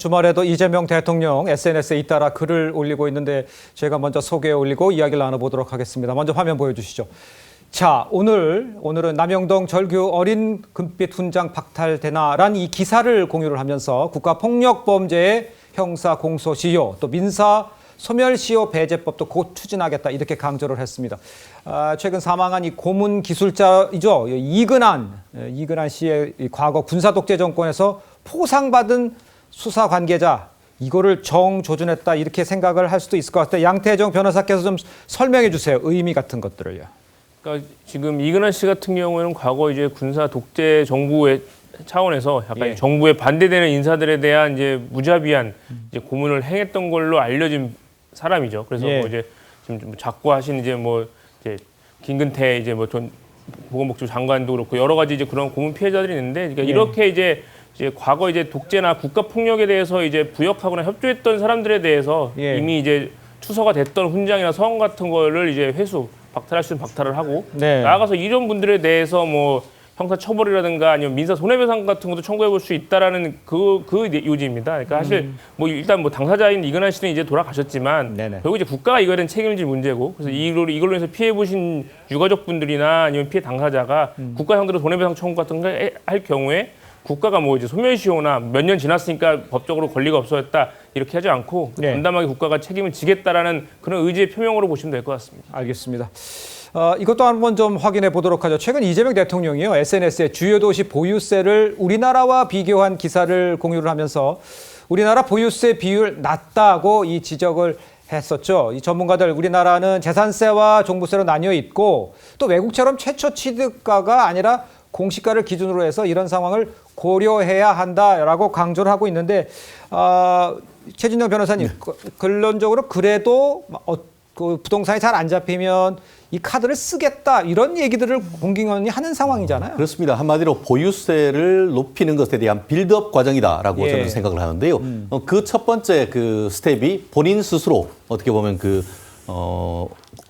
주말에도 이재명 대통령 SNS에 잇따라 글을 올리고 있는데 제가 먼저 소개해 올리고 이야기를 나눠보도록 하겠습니다. 먼저 화면 보여주시죠. 자, 오늘은 남영동 절규 어린 금빛 훈장 박탈되나란 이 기사를 공유를 하면서 국가폭력범죄의 형사 공소시효 또 민사 소멸시효 배제법도 곧 추진하겠다 이렇게 강조를 했습니다. 최근 사망한 이 고문 기술자이죠. 이근한 씨의 과거 군사 독재 정권에서 포상받은 수사 관계자 이거를 정조준했다 이렇게 생각을 할 수도 있을 것 같아요. 양태정 변호사께서 좀 설명해 주세요. 의미 같은 것들을요. 그러니까 지금 이근한 씨 같은 경우에는 과거 이제 군사 독재 정부의 차원에서 약간 정부에 반대되는 인사들에 대한 이제 무자비한 이제 고문을 행했던 걸로 알려진 사람이죠. 그래서 뭐 이제 지금 작고하신 이제 김근태 이제 보건복지부 장관도 그렇고 여러 가지 이제 그런 고문 피해자들이 있는데 그러니까 이렇게 이제 과거 이제 독재나 국가 폭력에 대해서 이제 부역하거나 협조했던 사람들에 대해서 이미 이제 추서가 됐던 훈장이나 서원 같은 거를 이제 박탈할 수 있는 박탈을 하고 나아가서 이런 분들에 대해서 뭐 형사 처벌이라든가 아니면 민사 손해배상 같은 것도 청구해 볼 수 있다라는 그 요지입니다. 그러니까 사실 뭐 일단 뭐 당사자인 이근한 씨는 이제 돌아가셨지만 결국 이제 국가가 이거에 대한 책임을 질 문제고 그래서 이걸로 해서 피해 보신 유가족분들이나 아니면 피해 당사자가 국가 상대로 손해배상 청구 같은 걸 할 경우에 국가가 뭐 이제 소멸시효나 몇 년 지났으니까 법적으로 권리가 없어졌다 이렇게 하지 않고 담담하게 국가가 책임을 지겠다라는 그런 의지의 표명으로 보시면 될 것 같습니다. 알겠습니다. 이것도 한번 좀 확인해 보도록 하죠. 최근 이재명 대통령이요 SNS에 주요 도시 보유세를 우리나라와 비교한 기사를 공유를 하면서 우리나라 보유세 비율 낮다고 이 지적을 했었죠. 이 전문가들 우리나라는 재산세와 종부세로 나뉘어 있고 또 외국처럼 최초 취득가가 아니라 공시가를 기준으로 해서 이런 상황을 고려해야 한다라고 강조를 하고 있는데 최진영 변호사님 결론적으로 그래도 그 부동산이 잘 안 잡히면 이 카드를 쓰겠다 이런 얘기들을 공공연히 하는 상황이잖아요. 그렇습니다. 한마디로 보유세를 높이는 것에 대한 빌드업 과정이다라고 저는 생각을 하는데요. 그 첫 번째 그 스텝이 본인 스스로 어떻게 보면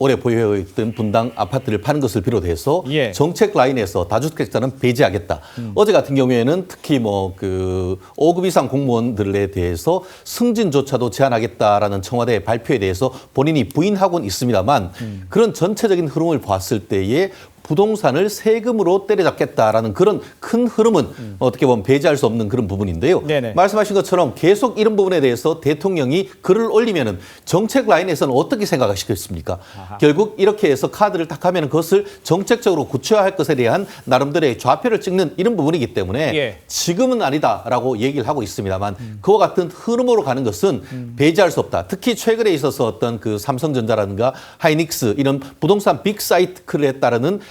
오래 보유해 있던 분당 아파트를 파는 것을 비롯해서 정책 라인에서 다주택자는 배제하겠다. 어제 같은 경우에는 특히 5급 이상 공무원들에 대해서 승진조차도 제한하겠다라는 청와대 발표에 대해서 본인이 부인하고는 있습니다만 그런 전체적인 흐름을 봤을 때에 부동산을 세금으로 때려잡겠다라는 그런 큰 흐름은 어떻게 보면 배제할 수 없는 그런 부분인데요. 말씀하신 것처럼 계속 이런 부분에 대해서 대통령이 글을 올리면은 정책 라인에서는 어떻게 생각하시겠습니까? 결국 이렇게 해서 카드를 딱 하면 그것을 정책적으로 구체화할 것에 대한 나름대로의 좌표를 찍는 이런 부분이기 때문에 지금은 아니다라고 얘기를 하고 있습니다만 그와 같은 흐름으로 가는 것은 배제할 수 없다. 특히 최근에 있어서 어떤 그 삼성전자라든가 하이닉스 이런 부동산 빅사이클에 따르는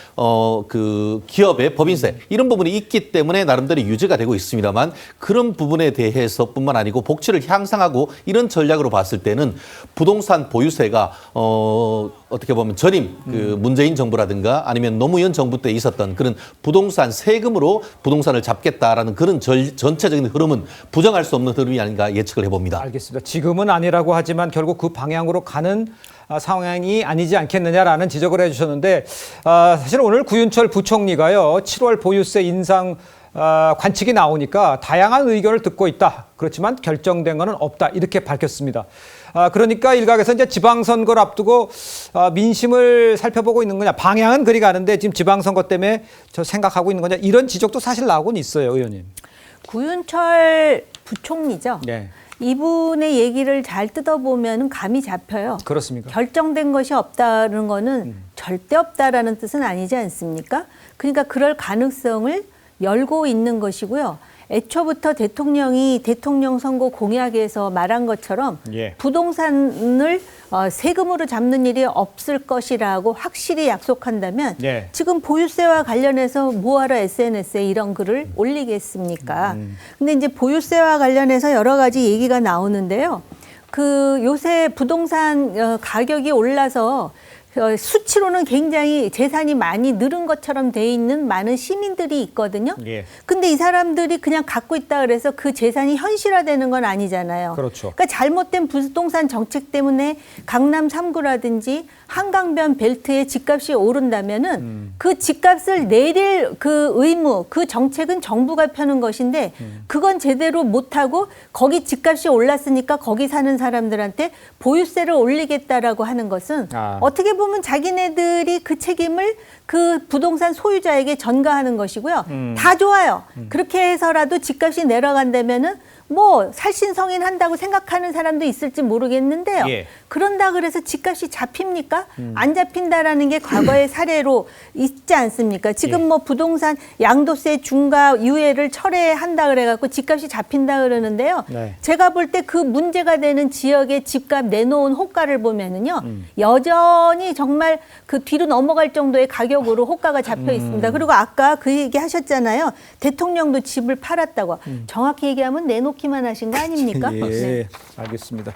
그 기업의 법인세 이런 부분이 있기 때문에 나름대로 유지가 되고 있습니다만 그런 부분에 대해서뿐만 아니고 복지를 향상하고 이런 전략으로 봤을 때는 부동산 보유세가 어떻게 보면 전임 그 문재인 정부라든가 아니면 노무현 정부 때 있었던 그런 부동산 세금으로 부동산을 잡겠다라는 그런 전체적인 흐름은 부정할 수 없는 흐름이 아닌가 예측을 해봅니다. 알겠습니다. 지금은 아니라고 하지만 결국 그 방향으로 가는 상황이 아니지 않겠느냐라는 지적을 해주셨는데 사실 오늘 구윤철 부총리가요 7월 보유세 인상 관측이 나오니까 다양한 의견을 듣고 있다. 그렇지만 결정된 것은 없다. 이렇게 밝혔습니다. 그러니까 일각에서 이제 지방선거를 앞두고 민심을 살펴보고 있는 거냐. 방향은 그리 가는데 지금 지방선거 때문에 저 생각하고 있는 거냐. 이런 지적도 사실 나오곤 있어요. 의원님. 구윤철 부총리죠. 이분의 얘기를 잘 뜯어보면 감이 잡혀요. 그렇습니까? 결정된 것이 없다는 거는 절대 없다라는 뜻은 아니지 않습니까? 그러니까 그럴 가능성을 열고 있는 것이고요. 애초부터 대통령이 대통령 선거 공약에서 말한 것처럼 부동산을 세금으로 잡는 일이 없을 것이라고 확실히 약속한다면 지금 보유세와 관련해서 뭐하러 SNS에 이런 글을 올리겠습니까? 근데 이제 보유세와 관련해서 여러 가지 얘기가 나오는데요. 그 요새 부동산 가격이 올라서 수치로는 굉장히 재산이 많이 늘은 것처럼 돼 있는 많은 시민들이 있거든요. 예. 근데 이 사람들이 그냥 갖고 있다 그래서 그 재산이 현실화되는 건 아니잖아요. 그렇죠. 그러니까 잘못된 부동산 정책 때문에 강남 3구라든지 한강변 벨트의 집값이 오른다면은 그 집값을 내릴 그 의무, 그 정책은 정부가 펴는 것인데 그건 제대로 못하고 거기 집값이 올랐으니까 거기 사는 사람들한테 보유세를 올리겠다라고 하는 것은 어떻게 보면 자기네들이 그 책임을 그 부동산 소유자에게 전가하는 것이고요. 다 좋아요. 그렇게 해서라도 집값이 내려간다면은 뭐 살신성인 한다고 생각하는 사람도 있을지 모르겠는데요. 예. 그런다 그래서 집값이 잡힙니까? 안 잡힌다라는 게 과거의 사례로 있지 않습니까? 지금 뭐 부동산 양도세 중과 유예를 철회한다 그래갖고 집값이 잡힌다 그러는데요. 네. 제가 볼 때 그 문제가 되는 지역의 집값 내놓은 호가를 보면은요. 여전히 정말 그 뒤로 넘어갈 정도의 가격으로 호가가 잡혀 있습니다. 그리고 아까 그 얘기 하셨잖아요. 대통령도 집을 팔았다고. 정확히 얘기하면 내놓기만 하신 거 아닙니까? 예, 네. 알겠습니다.